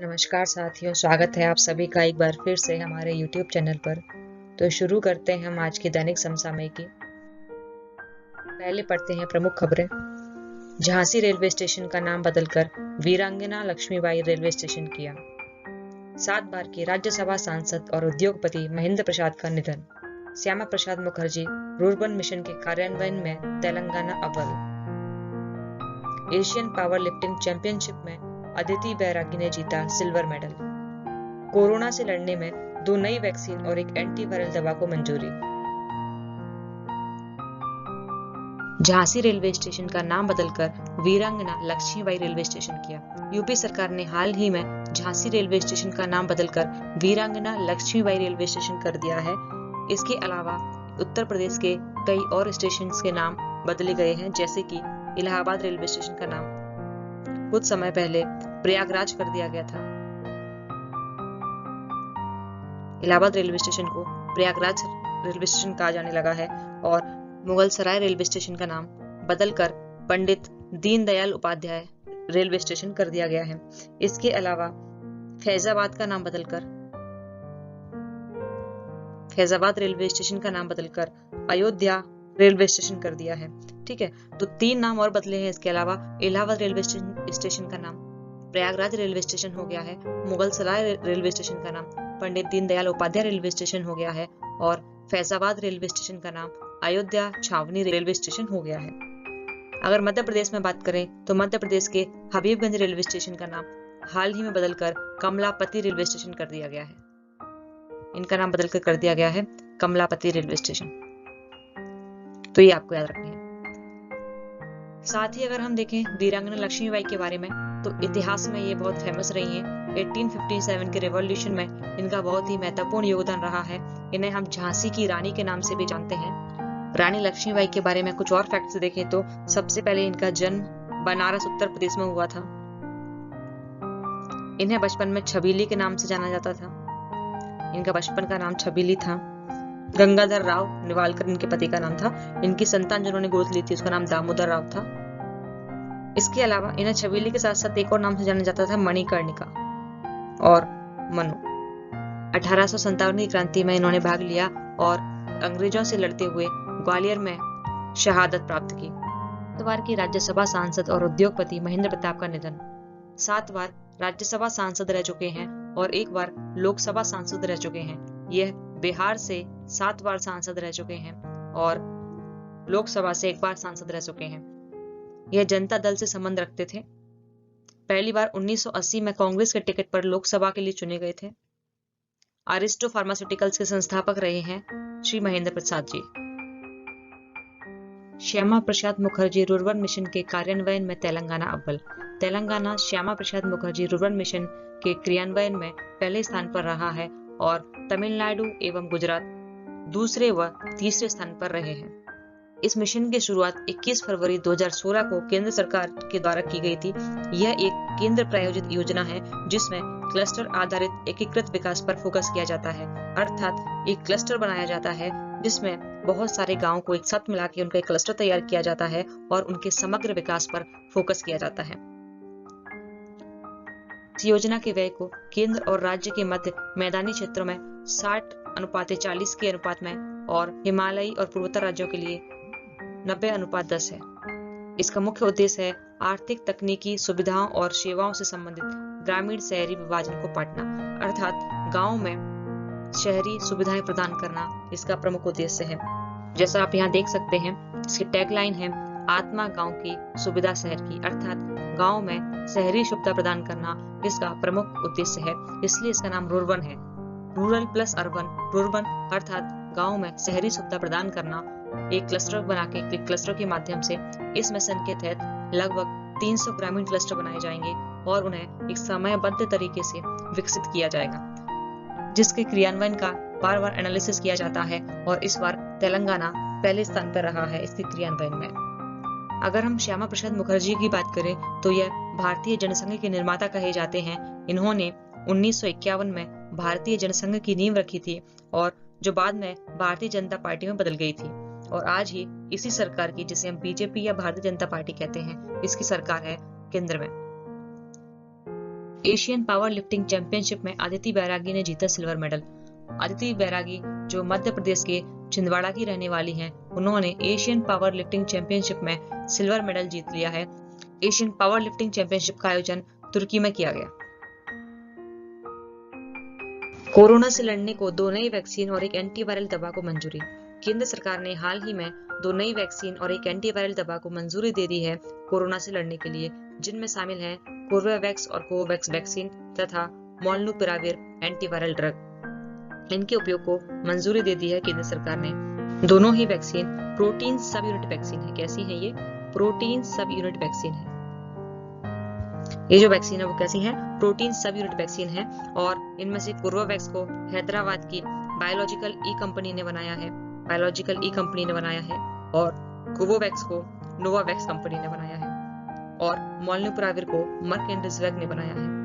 नमस्कार साथियों, स्वागत है आप सभी का एक बार फिर से हमारे YouTube चैनल पर। तो शुरू करते हैं हम आज की दैनिक समसामयिकी। पहले पढ़ते हैं प्रमुख खबरें। झांसी रेलवे स्टेशन का नाम बदलकर वीरांगना लक्ष्मीबाई रेलवे स्टेशन किया। 7 बार के राज्यसभा सांसद और उद्योगपति महेंद्र प्रसाद का निधन। श्यामा प्रसाद मुखर्जी रूर्बन मिशन के कार्यान्वयन में तेलंगाना अव्वल। एशियन पावर लिफ्टिंग चैंपियनशिप में अदिति बैरागी ने जीता सिल्वर मेडल। कोरोना से लड़ने में 2 नई वैक्सीन और एक एंटीवायरल दवा को मंजूरी। झांसी रेलवे स्टेशन का नाम बदलकर वीरांगना लक्ष्मीबाई रेलवे स्टेशन किया। यूपी सरकार ने हाल ही में झांसी रेलवे स्टेशन का नाम बदलकर वीरांगना लक्ष्मीबाई रेलवे स्टेशन कर दिया है। इसके अलावा उत्तर प्रदेश के कई और स्टेशन के नाम बदले गए हैं, जैसे कि इलाहाबाद रेलवे स्टेशन का नाम कुछ समय पहले प्रयागराज कर दिया गया था। इलाहाबाद रेलवे स्टेशन को प्रयागराज रेलवे स्टेशन कहा जाने लगा है और मुगलसराय रेलवे स्टेशन का नाम बदलकर पंडित दीनदयाल उपाध्याय रेलवे स्टेशन कर दिया गया है। इसके अलावा फैजाबाद रेलवे स्टेशन का नाम बदलकर अयोध्या रेलवे स्टेशन कर दिया है। ठीक है, तो 3 नाम और बदले हैं। इसके अलावा इलाहाबाद रेलवे स्टेशन का नाम प्रयागराज रेलवे स्टेशन हो गया है, मुगलसराय रेलवे स्टेशन का नाम पंडित दीनदयाल उपाध्याय रेलवे स्टेशन हो गया है और फैजाबाद रेलवे स्टेशन का नाम अयोध्या छावनी रेलवे स्टेशन हो गया है। अगर मध्य प्रदेश में बात करें तो मध्य प्रदेश के हबीबगंज रेलवे स्टेशन का नाम हाल ही में बदलकर कमलापति रेलवे स्टेशन कर दिया गया है। इनका नाम बदलकर कर दिया गया है कमलापति रेलवे स्टेशन। तो ये आपको याद रखनी है। साथ ही अगर हम देखें वीरांगना लक्ष्मीबाई के बारे में, तो इतिहास में ये बहुत फेमस रही हैं। 1857 के रेवोल्यूशन में इनका बहुत ही महत्वपूर्ण योगदान रहा है। इन्हें हम झांसी की रानी के नाम से भी जानते हैं। रानी लक्ष्मीबाई के बारे में कुछ और फैक्ट्स देखें तो सबसे पहले इनका जन्म बनारस उत्तर प्रदेश में हुआ था। इन्हें बचपन में छबीली के नाम से जाना जाता था। इनका बचपन का नाम छबीली था। गंगाधर राव निवालकर इनके पति का नाम था। इनकी संतान जिन्होंने गोद ली थी उसका नाम दामोदर राव था। इसके अलावा इन्हें छबीली के साथ साथ एक और नाम से जाना जाता था, मणिकर्णिका और मनु। 1857 की क्रांति में इन्होंने भाग लिया और अंग्रेजों से लड़ते हुए ग्वालियर में शहादत प्राप्त की। 7 बार के राज्यसभा सांसद और उद्योगपति महेंद्र प्रताप का निधन। 7 बार राज्यसभा सांसद रह चुके हैं और 1 बार लोकसभा सांसद रह चुके हैं। यह बिहार से 7 बार सांसद रह चुके हैं और लोकसभा से 1 बार सांसद रह चुके हैं। यह जनता दल से संबंध रखते थे। पहली बार 1980 में कांग्रेस के टिकट पर लोकसभा के लिए चुने गए थे। अरिस्टो फार्मास्यूटिकल्स के संस्थापक रहे हैं श्री महेंद्र प्रसाद जी। श्यामा प्रसाद मुखर्जी रूर्बन मिशन के कार्यान्वयन में तेलंगाना अव्वल। तेलंगाना श्यामा प्रसाद मुखर्जी रूर्बन मिशन के क्रियान्वयन में पहले स्थान पर रहा है और तमिलनाडु एवं गुजरात दूसरे व तीसरे स्थान पर रहे हैं। इस मिशन की शुरुआत 21 फरवरी 2016 को केंद्र सरकार के द्वारा की गई थी। यह एक केंद्र प्रायोजित योजना है जिसमें क्लस्टर आधारित एकीकृत विकास पर फोकस किया जाता है। अर्थात एक क्लस्टर बनाया जाता है जिसमें बहुत सारे गांवों को एक साथ मिला के उनका एक क्लस्टर तैयार किया जाता है और उनके समग्र विकास पर फोकस किया जाता है। इस योजना के व्यय को केंद्र और राज्य के मध्य मैदानी क्षेत्रों में 60:40 के अनुपात में और हिमालयी और पूर्वोत्तर राज्यों के लिए 90:10 है। इसका मुख्य उद्देश्य है आर्थिक तकनीकी सुविधाओं और सेवाओं से संबंधित ग्रामीण शहरी विभाजन को पाटना, अर्थात गांव में शहरी सुविधाएं प्रदान करना इसका प्रमुख उद्देश्य है। जैसा आप यहाँ देख सकते हैं, इसकी टैगलाइन है आत्मा गांव की सुविधा शहर की, अर्थात गांव में शहरी सुविधा प्रदान करना इसका प्रमुख उद्देश्य है। इसलिए इसका नाम रूर्बन है। रूरल प्लस अर्बन, रूर्बन अर्थात गांव में शहरी सुविधा प्रदान करना। एक क्लस्टर बना के एक क्लस्टर के माध्यम से इस मिशन के तहत लगभग 300 ग्रामीण क्लस्टर बनाए जाएंगे और उन्हें एक समयबद्ध तरीके से विकसित किया जाएगा, जिसके क्रियान्वयन का बार-बार एनालिसिस किया जाता है और इस बार तेलंगाना पहले स्थान पर रहा है इसके क्रियान्वयन में। अगर हम श्यामा प्रसाद मुखर्जी की बात करें तो यह भारतीय जनसंघ के निर्माता कहे जाते हैं। इन्होंने 1951 में भारतीय जनसंघ की नींव रखी थी और जो बाद में भारतीय जनता पार्टी में बदल गई थी और आज ही इसी सरकार की, जिसे हम बीजेपी या भारतीय जनता पार्टी कहते हैं, इसकी सरकार है केंद्र में। एशियन पावर लिफ्टिंग चैंपियनशिप में अदिति बैरागी ने जीता सिल्वर मेडल। अदिति बैरागी जो मध्य प्रदेश के छिंदवाड़ा की रहने वाली हैं, उन्होंने एशियन पावर लिफ्टिंग चैंपियनशिप में सिल्वर मेडल जीत लिया है। एशियन पावर लिफ्टिंग चैंपियनशिप का आयोजन तुर्की में किया गया। कोरोना से लड़ने को 2 नई वैक्सीन और एक एंटीवायरल दवा को मंजूरी। केंद्र सरकार ने हाल ही में 2 नई वैक्सीन और एक एंटीवायरल दवा को मंजूरी दे दी है कोरोना से लड़ने के लिए, जिनमें शामिल हैं कोर्बेवैक्स और कोवैक्स वैक्सीन तथा मोलनुपिराविर एंटीवायरल ड्रग। इनके उपयोग को मंजूरी दे दी है केंद्र सरकार ने। दोनों ही vaccine protein subunit vaccine है। कैसी है ये? प्रोटीन सब यूनिट वैक्सीन है। ये जो वैक्सीन है वो कैसी है? प्रोटीन सब यूनिट वैक्सीन है। और इनमें से कोर्बेवैक्स को हैदराबाद की बायोलॉजिकल ई कंपनी ने बनाया है, और कोवोवैक्स को नोवावैक्स कंपनी ने बनाया है, और मोलनुपिराविर को मर्क एंड रिजवेग ने बनाया है।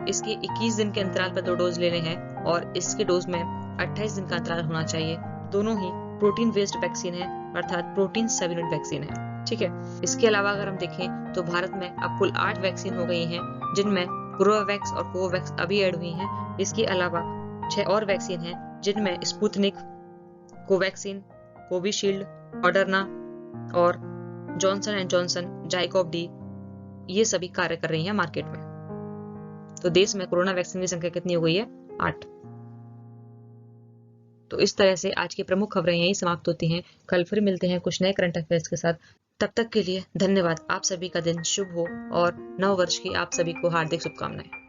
इसके 21 दिन के अंतराल पर 2 डोज लेने हैं और इसके डोज में 28 दिन का अंतराल होना चाहिए। दोनों ही प्रोटीन बेस्ड वैक्सीन है, अर्थात प्रोटीन सब यूनिट वैक्सीन है। ठीक है। इसके अलावा अगर हम देखें तो भारत में अब कुल 8 वैक्सीन हो गई हैं, जिनमें कोर्बेवैक्स और कोवोवैक्स अभी ऐड हुई हैं। इसके अलावा 6 और वैक्सीन हैं, जिनमें स्पुतनिक, कोवैक्सीन, कोविशील्ड, मॉडर्ना और Johnson and Johnson, ZyCoV D, ये सभी कार्य कर रही हैं मार्केट में। तो देश में कोरोना वैक्सीन की संख्या कितनी हो गई है? 8। तो इस तरह से आज की प्रमुख खबरें यहीं समाप्त होती हैं। कल फिर मिलते हैं कुछ नए करंट अफेयर्स के साथ। तब तक के लिए धन्यवाद। आप सभी का दिन शुभ हो और नव वर्ष की आप सभी को हार्दिक शुभकामनाएं।